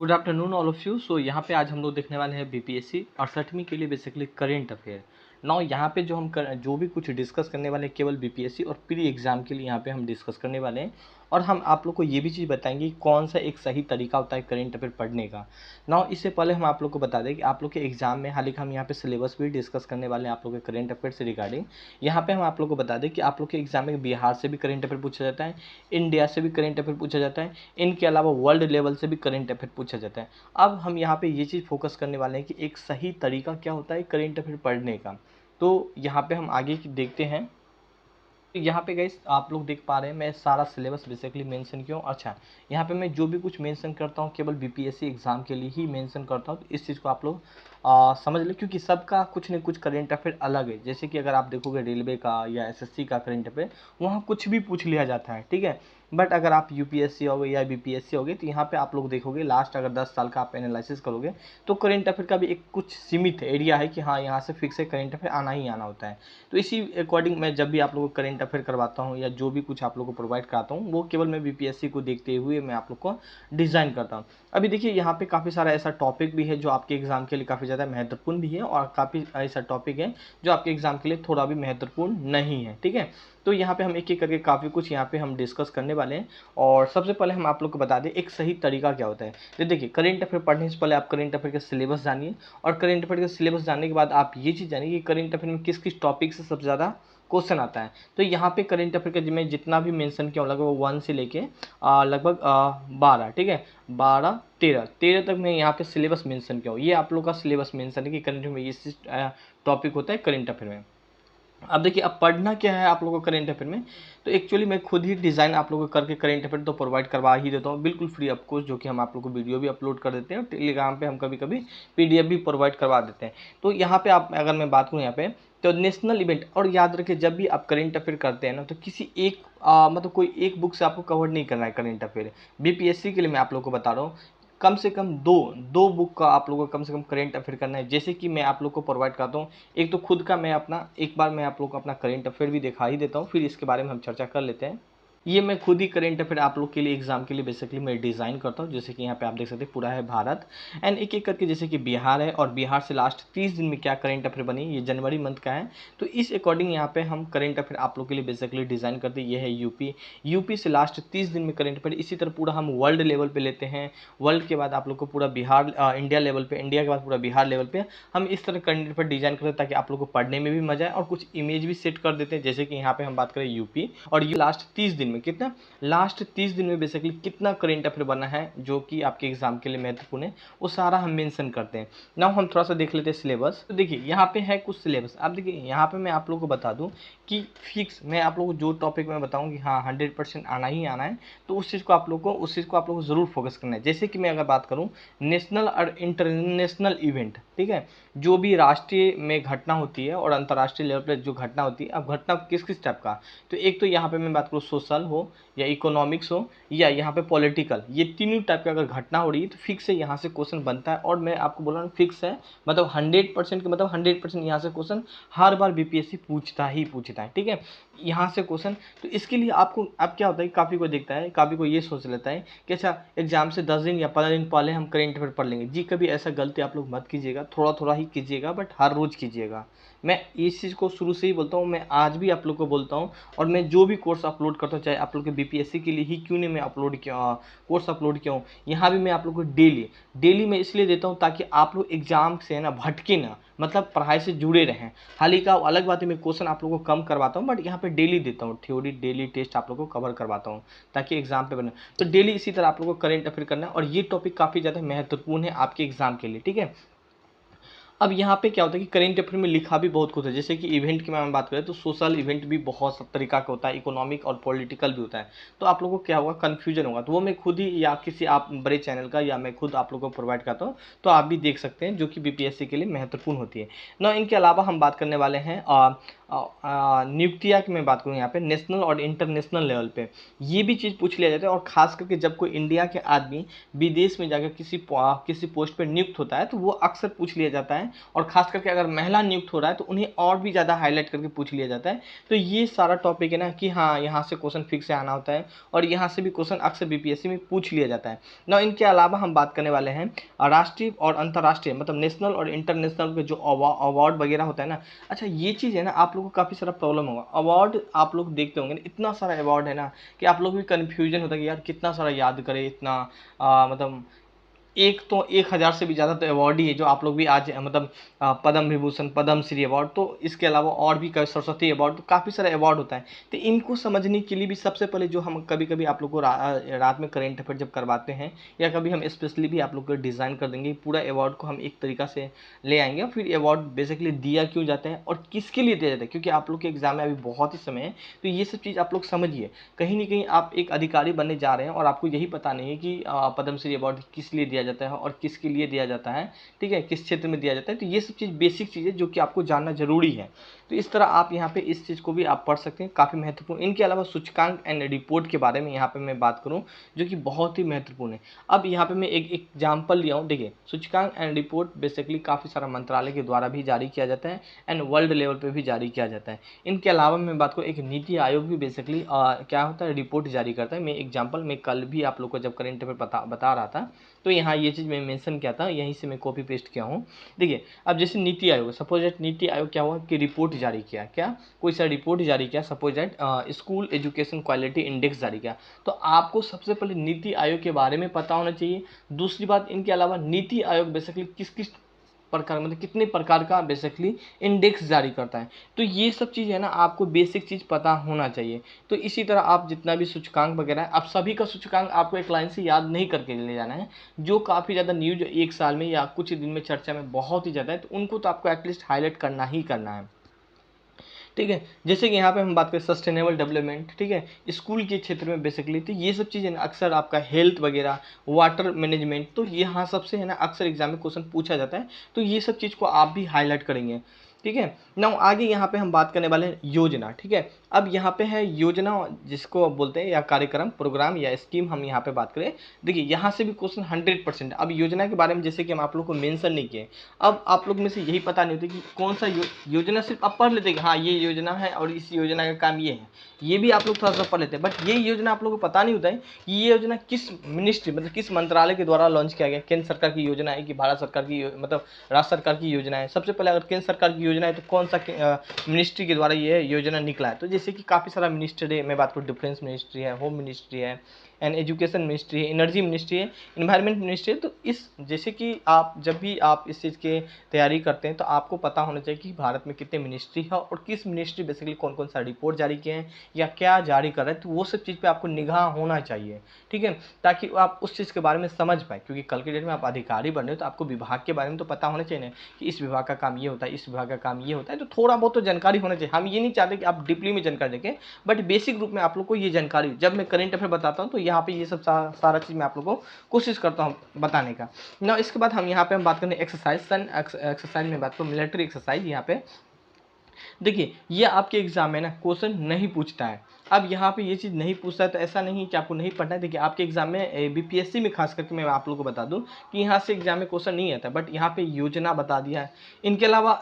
Good afternoon all of you. So यहाँ पे आज हम लोग देखने वाले हैं बीपीएससी 68वीं के लिए बेसिकली करेंट अफेयर। नाउ यहाँ पे जो भी कुछ डिस्कस करने वाले हैं केवल बीपीएससी और प्री एग्जाम के लिए यहाँ पे हम डिस्कस करने वाले हैं। और हम आप लोग को ये भी चीज़ बताएंगे कि कौन सा एक सही तरीका होता है करेंट अफेयर पढ़ने का। नाउ इससे पहले हम आप लोग को बता दें कि आप लोग के एग्जाम में हालांकि हम यहाँ पे सिलेबस भी डिस्कस करने वाले हैं आप लोग के करेंट अफेयर से रिगार्डिंग। यहाँ पे हम आप लोग को बता दें कि आप लोग के एग्जाम में बिहार से भी करेंट अफेयर पूछा जाता है, इंडिया से भी करेंट अफेयर पूछा जाता है, इनके अलावा वर्ल्ड लेवल से भी करेंट अफेयर पूछा जाता है। अब हम यहाँ पे ये चीज़ फोकस करने वाले हैं कि एक सही तरीका क्या होता है करेंट अफेयर पढ़ने का। तो यहाँ पे हम आगे की देखते हैं। यहाँ पे गाइस आप लोग देख पा रहे हैं मैं सारा सिलेबस बेसिकली मेंशन क्यों। अच्छा, यहाँ पे मैं जो भी कुछ मेंशन करता हूँ केवल बीपीएससी एग्जाम के लिए ही मेंशन करता हूँ, तो इस चीज़ को आप लोग समझ लें क्योंकि सबका कुछ न कुछ करेंट अफेयर अलग है। जैसे कि अगर आप देखोगे रेलवे का या एसएससी का करेंट अफेयर वहाँ कुछ भी पूछ लिया जाता है, ठीक है। बट अगर आप यूपीएससी होगे या बीपीएससी होगे तो यहाँ पे आप लोग देखोगे लास्ट अगर 10 साल का आप एनालिसिस करोगे तो करेंट अफेयर का भी एक कुछ सीमित एरिया है कि हाँ यहाँ से फिक्स है करेंट अफेयर आना ही आना होता है। तो इसी अकॉर्डिंग मैं जब भी आप लोगों को करेंट अफेयर करवाता हूँ या जो भी कुछ आप लोगों को प्रोवाइड कराता हूँ वो केवल मैं बीपीएससी को देखते हुए मैं आप लोग को डिज़ाइन करता हूँ। अभी देखिए यहाँ पे काफ़ी सारा ऐसा टॉपिक भी है जो आपके एग्जाम के लिए काफ़ी ज़्यादा महत्वपूर्ण भी है और काफ़ी ऐसा टॉपिक है जो आपके एग्जाम के लिए थोड़ा भी महत्वपूर्ण नहीं है, ठीक है। तो यहाँ पे हम एक एक करके काफ़ी कुछ यहाँ पे हम डिस्कस करने वाले हैं। और सबसे पहले हम आप लोग को बता दें एक सही तरीका क्या होता है। तो देखिए करेंट अफेयर पढ़ने से पहले आप करेंट अफेयर का सिलेबस जानिए और करेंट अफेयर का सिलेबस जानने के बाद आप ये चीज़ जानिए कि करेंट अफेयर में किस किस टॉपिक से सबसे ज़्यादा क्वेश्चन आता है। तो यहाँ पे करेंट अफेयर का मैं जितना भी मेंशन किया हूँ लगभग 1 से लेके लगभग 12, ठीक है, 12 13 तक मैं यहाँ पे सिलेबस मेंशन किया हूँ। ये आप लोग का सिलेबस मेंशन है कि करेंट में ये टॉपिक होता है करेंट अफेयर में। अब देखिए अब पढ़ना क्या है आप लोगों को करेंट अफेयर में। तो एक्चुअली मैं खुद ही डिज़ाइन आप लोगों को करके करेंट अफेयर तो प्रोवाइड करवा ही देता हूँ बिल्कुल फ्री ऑफ कॉस्ट, जो कि हम आप लोगों को वीडियो भी अपलोड कर देते हैं और टेलीग्राम पे हम कभी कभी पीडीएफ भी प्रोवाइड करवा देते हैं। तो यहाँ पे आप अगर मैं बात करूँ यहाँ पे तो नेशनल इवेंट, और याद रखिए जब भी आप करेंट अफेयर करते हैं ना तो किसी एक मतलब कोई एक बुक से आपको कवर नहीं करना है करेंट अफेयर। बीपीएससी के लिए मैं आप लोग को बता रहा हूँ कम से कम दो दो बुक का आप लोगों को कम से कम करेंट अफेयर करना है। जैसे कि मैं आप लोग को प्रोवाइड करता हूँ एक तो खुद का मैं अपना एक बार मैं आप लोग को अपना करेंट अफेयर भी दिखा ही देता हूँ, फिर इसके बारे में हम चर्चा कर लेते हैं। ये मैं खुद ही करेंट अफेयर आप लोग के लिए एग्जाम के लिए बेसिकली मैं डिज़ाइन करता हूँ। जैसे कि यहाँ पे आप देख सकते हैं पूरा है भारत एंड एक एक करके जैसे कि बिहार है और बिहार से लास्ट 30 दिन में क्या करेंट अफेयर बनी, ये जनवरी मंथ का है। तो इस अकॉर्डिंग यहाँ पे हम करेंट अफेयर आप लोग के लिए बेसिकली डिज़ाइन करते हैं। ये है यूपी, यूपी से लास्ट 30 दिन में करेंट अफेयर। इसी तरह पूरा हम वर्ल्ड लेवल पे लेते हैं, वर्ल्ड के बाद आप लोग को पूरा बिहार इंडिया लेवल पे, इंडिया के बाद पूरा बिहार लेवल पे हम इस तरह करेंट अफेयर डिज़ाइन करते हैं ताकि आप लोग को पढ़ने में भी मजा आए और कुछ इमेज भी सेट कर देते हैं। जैसे कि यहाँ पे हम बात करें यूपी और यू लास्ट 30 दिन में कितना, लास्ट 30 दिन में बेसिकली कितना करेंट अफेयर बना है जो कि आपके एग्जाम के लिए महत्वपूर्ण है वो सारा हम मेंशन करते हैं। नाउ हम थोड़ा सा देख लेते हैं सिलेबस। तो देखिए यहाँ पे है कुछ सिलेबस। अब देखिए यहाँ पे मैं आप लोगों को बता दूं कि फिक्स मैं आप लोगों को जो टॉपिक में बताऊँ कि हाँ 100% आना ही आना है तो उस चीज़ को आप लोग को ज़रूर फोकस करना है। जैसे कि मैं अगर बात करूँ नेशनल और इंटरनेशनल इवेंट, ठीक है, जो भी राष्ट्रीय में घटना होती है और अंतर्राष्ट्रीय लेवल पर जो घटना होती है। अब घटना किस किस टाइप का, तो एक तो यहाँ पे मैं बात करूँ सोशल हो या इकोनॉमिक्स हो या यहाँ पे पॉलिटिकल, ये तीनों टाइप की अगर घटना हो रही है तो फिक्स है यहाँ से क्वेश्चन बनता है। और मैं आपको बोल रहा हूँ फिक्स है मतलब 100% के मतलब 100% यहाँ से क्वेश्चन हर बार बीपीएससी पूछता ही पूछता है, ठीक है, यहाँ से क्वेश्चन। तो इसके लिए आपको अब क्या होता है काफ़ी कोई देखता है, काफ़ी कोई ये सोच लेता है कि अच्छा एग्जाम से 10 दिन या 15 दिन पहले हम करेंट अफेयर पढ़ लेंगे। जी कभी ऐसा गलती आप लोग मत कीजिएगा, थोड़ा थोड़ा ही कीजिएगा बट हर रोज़ कीजिएगा। मैं इस चीज़ को शुरू से ही बोलता हूँ, मैं आज भी आप लोग को बोलता हूँ। और मैं जो भी कोर्स अपलोड करता हूँ चाहे आप लोग के बीपीएससी के लिए ही क्यों नहीं मैं अपलोड किया कोर्स अपलोड किया हूँ, यहाँ भी मैं आप लोग को डेली डेली मैं इसलिए देता हूँ ताकि आप लोग एग्जाम से ना भटके ना, मतलब पढ़ाई से जुड़े रहें। हालांकि का अलग बात है मैं क्वेश्चन आप लोगों को कम करवाता हूँ बट यहाँ पे डेली देता हूँ थ्योरी, डेली टेस्ट आप लोगों को कवर करवाता हूँ ताकि एग्जाम पे बने। तो डेली इसी तरह आप लोगों को करेंट अफेयर करना है और ये टॉपिक काफ़ी ज़्यादा महत्वपूर्ण है आपके एग्जाम के लिए, ठीक है। अब यहाँ पे क्या होता है कि करेंट अफेयर में लिखा भी बहुत कुछ है। जैसे कि इवेंट की मैं बात करें तो सोशल इवेंट भी बहुत सब तरीका का होता है, इकोनॉमिक और पॉलिटिकल भी होता है। तो आप लोगों को क्या होगा कन्फ्यूजन होगा, तो वो मैं खुद ही या किसी आप बड़े चैनल का या मैं खुद आप लोगों को प्रोवाइड करता हूँ तो आप भी देख सकते हैं जो कि बीपीएससी के लिए महत्वपूर्ण होती है ना। इनके अलावा हम बात करने वाले हैं नियुक्तियाँ की मैं बात करूँ यहाँ पे नेशनल और इंटरनेशनल लेवल पे ये भी चीज़ पूछ लिया जाता है। और ख़ास करके जब कोई इंडिया के आदमी विदेश में जाकर किसी पोस्ट पे नियुक्त होता है तो वो अक्सर पूछ लिया जाता है। और ख़ास करके अगर महिला नियुक्त हो रहा है तो उन्हें और भी ज़्यादा हाईलाइट करके पूछ लिया जाता है। तो ये सारा टॉपिक है ना कि हाँ, यहाँ से क्वेश्चन फिक्स से आना होता है और यहाँ से भी क्वेश्चन अक्सर बीपीएससी में पूछ लिया जाता है ना। इनके अलावा हम बात करने वाले हैं राष्ट्रीय और अंतर्राष्ट्रीय मतलब नेशनल और इंटरनेशनल के जो अवार्ड वगैरह होता है ना। अच्छा, ये चीज़ है ना, आप लोगों को काफ़ी सारा प्रॉब्लम होगा। अवार्ड आप लोग देखते होंगे ना, इतना सारा अवार्ड है ना कि आप लोग भी कन्फ्यूजन होता है कि यार कितना सारा याद करें, इतना मतलब एक तो 1000 से भी ज़्यादा तो अवार्ड ही है जो आप लोग भी आज मतलब पद्म विभूषण, पद्म श्री अवार्ड, तो इसके अलावा और भी कई सरस्वती अवार्ड, तो काफ़ी सारे अवार्ड होता है। तो इनको समझने के लिए भी सबसे पहले जो हम कभी कभी आप लोग को रात में करेंट अफेयर जब करवाते हैं या कभी हम स्पेशली भी आप लोग को डिज़ाइन कर देंगे पूरा अवार्ड को हम एक तरीका से ले आएंगे। और फिर अवार्ड बेसिकली दिया क्यों जाता है और किसके लिए दिया जाता है, क्योंकि आप लोग के एग्जाम में अभी बहुत ही समय है। तो ये सब चीज़ आप लोग समझिए। कहीं ना कहीं आप एक अधिकारी बनने जा रहे हैं और आपको यही पता नहीं है कि पद्मश्री अवार्ड किस लिए दिया जाता है और किसके लिए दिया जाता है, ठीक है, किस क्षेत्र में दिया जाता है। तो ये सब चीज़ बेसिक चीज़ है जो कि आपको जानना जरूरी है। तो इस तरह आप यहाँ पे इस चीज़ को भी आप पढ़ सकते हैं, काफ़ी महत्वपूर्ण। इनके अलावा सूचकांक एंड रिपोर्ट के बारे में यहाँ पे मैं बात करूँ जो कि बहुत ही महत्वपूर्ण है। अब यहाँ पे मैं एक एग्जाम्पल लिया हूँ। देखिए, सूचकांक एंड रिपोर्ट बेसिकली काफ़ी सारा मंत्रालय के द्वारा भी जारी किया जाता है एंड वर्ल्ड लेवल पे भी जारी किया जाता है। इनके अलावा मैं बात करूँ, एक नीति आयोग भी बेसिकली क्या होता है, रिपोर्ट जारी करता है। मैं एग्जाम्पल में कल भी आप लोग को जब करेंट अफेयर बता रहा था तो यहाँ ये चीज़ मैं मेंशन किया था, यहीं से मैं कॉपी पेस्ट किया हूँ। देखिए, अब जैसे नीति आयोग, सपोज दैट नीति आयोग क्या हुआ कि रिपोर्ट जारी किया, क्या कोई सा रिपोर्ट जारी किया, suppose that school education quality index जारी किया। तो आपको सबसे पहले नीति आयोग के बारे में पता होना चाहिए। दूसरी बात, इनके अलावा नीति आयोग बेसिकली किस किस प्रकार मतलब कितने प्रकार का बेसिकली इंडेक्स जारी करता है। तो ये सब चीज़ है ना, आपको बेसिक चीज़ पता होना चाहिए। तो इसी तरह आप जितना भी सूचकांक वगैरह है, आप सभी का सूचकांक आपको एक लाइन से याद नहीं करके ले जाना है। जो काफ़ी ज़्यादा न्यूज एक साल में या कुछ दिन में चर्चा में बहुत ही ज़्यादा है तो उनको तो आपको एटलीस्ट हाईलाइट करना ही करना है, ठीक है। जैसे कि यहाँ पे हम बात करें सस्टेनेबल डेवलपमेंट, ठीक है, स्कूल के क्षेत्र में बेसिकली, तो ये सब चीज़ें अक्सर आपका हेल्थ वगैरह, वाटर मैनेजमेंट, तो यहाँ सबसे है ना अक्सर एग्जाम में क्वेश्चन पूछा जाता है। तो ये सब चीज़ को आप भी हाईलाइट करेंगे, ठीक है ना। आगे यहाँ पे हम बात करने वाले हैं योजना, ठीक है। अब यहाँ पे है योजना, जिसको आप बोलते हैं या कार्यक्रम, प्रोग्राम या स्कीम, हम यहाँ पे बात करें। देखिए, यहाँ से भी क्वेश्चन 100%। अब योजना के बारे में जैसे कि हम आप लोग को मेंशन नहीं किए, अब आप लोग में से यही पता नहीं होता कि कौन सा योजना, सिर्फ आप पढ़ लेते हैं कि हाँ ये योजना है और इस योजना का काम ये है, ये भी आप लोग थोड़ा सा पढ़ लेते हैं। बट ये योजना आप लोगों को पता नहीं होता है कि ये योजना किस मिनिस्ट्री मतलब किस मंत्रालय के द्वारा लॉन्च किया गया। केंद्र सरकार की योजना है कि भारत सरकार की मतलब राज्य सरकार की योजना है। सबसे पहले अगर केंद्र सरकार की योजना है तो कौन सा मिनिस्ट्री के द्वारा ये योजना निकला है। तो जैसे कि काफ़ी सारा मिनिस्ट्री है, मैं बात करूँ डिफेंस मिनिस्ट्री है, होम मिनिस्ट्री है एंड एजुकेशन मिनिस्ट्री है, एनर्जी मिनिस्ट्री है, इन्वायरमेंट मिनिस्ट्री है। तो इस जैसे कि आप जब भी आप इस चीज़ के तैयारी करते हैं तो आपको पता होना चाहिए कि भारत में कितने मिनिस्ट्री है और किस मिनिस्ट्री बेसिकली कौन कौन सा रिपोर्ट जारी किए हैं या क्या जारी कर रहे हैं। तो वो सब चीज़ पे आपको निगाह होना चाहिए, ठीक है, ताकि आप उस चीज़ के बारे में समझ पाए। क्योंकि कल के डेट में आप अधिकारी बन रहे हो तो आपको विभाग के बारे में तो पता होना चाहिए ना कि इस विभाग का काम ये होता है, इस विभाग का काम ये होता है। तो थोड़ा बहुत तो जानकारी होना चाहिए। हम ये नहीं चाहते कि आप डीपली में जानकारी देखें, बट बेसिक रूप में आप लोग को ये जानकारी, जब मैं करेंट अफेयर बताता हूँ तो यहाँ पे ये सब सारा चीज़ मैं आप लोग को कोशिश करता हूँ बताने का ना। इसके बाद हम यहाँ पे हम बात करें एक्सरसाइज, एक्सरसाइज में बात करूँ मिलिट्री एक्सरसाइज। यहाँ पे देखिए, ये आपके एग्जाम में ना क्वेश्चन नहीं पूछता है। अब यहाँ पे ये चीज़ नहीं पूछता है तो ऐसा नहीं कि आपको नहीं पढ़ना है। देखिए, आपके एग्जाम में बीपीएससी में खास करके मैं आप लोगों को बता दूं कि यहाँ से एग्जाम में क्वेश्चन नहीं आता, बट यहाँ पे योजना बता दिया है। इनके अलावा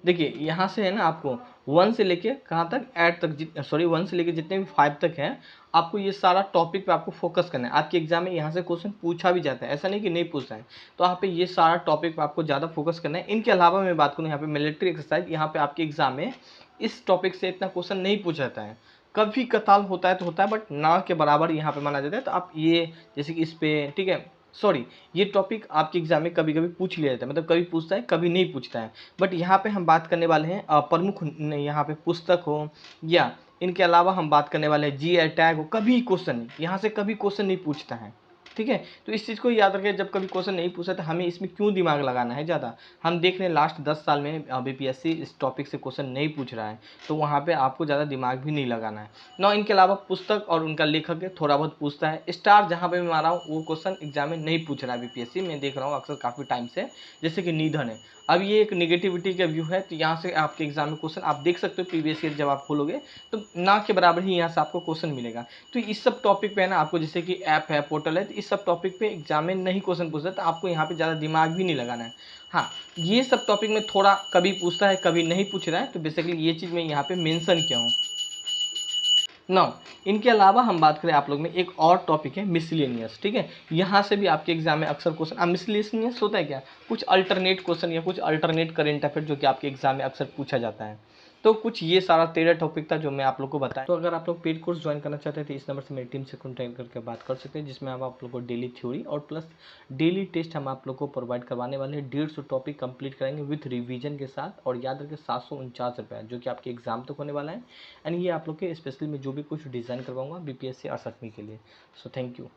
देखिए यहाँ से है ना आपको 1 से लेके कहाँ तक 8 तक, सॉरी 1 से लेके जितने भी 5 तक हैं, आपको ये सारा टॉपिक पे आपको फोकस करना है। आपके एग्जाम में यहाँ से क्वेश्चन पूछा भी जाता है, ऐसा नहीं कि नहीं पूछता है। तो यहाँ पे ये सारा टॉपिक पे आपको ज़्यादा फोकस करना है। इनके अलावा मैं बात करूँ यहाँ पे मिलिट्री एक्सरसाइज, यहाँ पे आपके एग्जाम में इस टॉपिक से इतना क्वेश्चन नहीं पूछा जाता है। कभी कताल होता है तो होता है, बट ना के बराबर यहाँ पे माना जाता है। तो आप ये जैसे कि इस पे, ठीक है, सॉरी, ये टॉपिक आपके एग्जाम में कभी कभी पूछ लिया जाता है, मतलब कभी पूछता है कभी नहीं पूछता है। बट यहाँ पे हम बात करने वाले हैं प्रमुख, यहाँ पे पुस्तक हो या इनके अलावा हम बात करने वाले हैं जीआई टैग हो, कभी क्वेश्चन नहीं, यहाँ से कभी क्वेश्चन नहीं पूछता है, ठीक है। तो इस चीज़ को याद रखें, जब कभी क्वेश्चन नहीं पूछा तो हमें इसमें क्यों दिमाग लगाना है ज़्यादा। हम देख रहे हैं लास्ट 10 साल में बीपीएससी इस टॉपिक से क्वेश्चन नहीं पूछ रहा है, तो वहाँ पे आपको ज़्यादा दिमाग भी नहीं लगाना है ना। इनके अलावा पुस्तक और उनका लेखक है, थोड़ा बहुत पूछता है। स्टार जहाँ पे मैं मारा हूँ वो क्वेश्चन एग्जाम में नहीं पूछ रहा है बीपीएससी, मैं देख रहा हूँ अक्सर काफ़ी टाइम से। जैसे कि निधन है, अब ये एक नेगेटिविटी का व्यू है, तो यहाँ से आपके एग्जाम में क्वेश्चन आप देख सकते हो प्रीवियस ईयर जब आप खोलोगे तो ना के बराबर ही यहाँ से आपको क्वेश्चन मिलेगा। तो इस सब टॉपिक पे है ना आपको, जैसे कि ऐप है, पोर्टल है, तो इस सब टॉपिक पे एग्जाम में नहीं क्वेश्चन पूछता, तो आपको यहाँ पे ज़्यादा दिमाग भी नहीं लगाना है। हाँ, ये सब टॉपिक में थोड़ा कभी पूछता है कभी नहीं पूछ रहा है, तो बेसिकली ये चीज़ मैं यहाँ पे मेंशन किया हूँ। नाउ इनके अलावा हम बात करें आप लोग में, एक और टॉपिक है मिसलेनियस, ठीक है। यहाँ से भी आपके एग्जाम में अक्सर क्वेश्चन, अब मिसलेनियस होता है क्या, कुछ अल्टरनेट क्वेश्चन या कुछ अल्टरनेट करेंट अफेयर जो कि आपके एग्जाम में अक्सर पूछा जाता है। तो कुछ ये सारा 13 टॉपिक था जो मैं आप लोग को बताया। तो अगर आप लोग पेड कोर्स ज्वाइन करना चाहते हैं तो इस नंबर से मेरी टीम से कॉन्टैक्ट करके बात कर सकते हैं, जिसमें हम आप लोग को डेली थ्योरी और प्लस डेली टेस्ट हम आप लोग को प्रोवाइड करवाने वाले हैं। 150 टॉपिक कंप्लीट कराएंगे विथ रिवीजन के साथ, और याद रखें 749 रुपये जो कि आपके एग्जाम तक होने वाला है। एंड ये आप लोग के स्पेशली मैं जो भी कुछ डिज़ाइन करवाऊंगा बीपीएससी 68वीं के लिए। So thank you.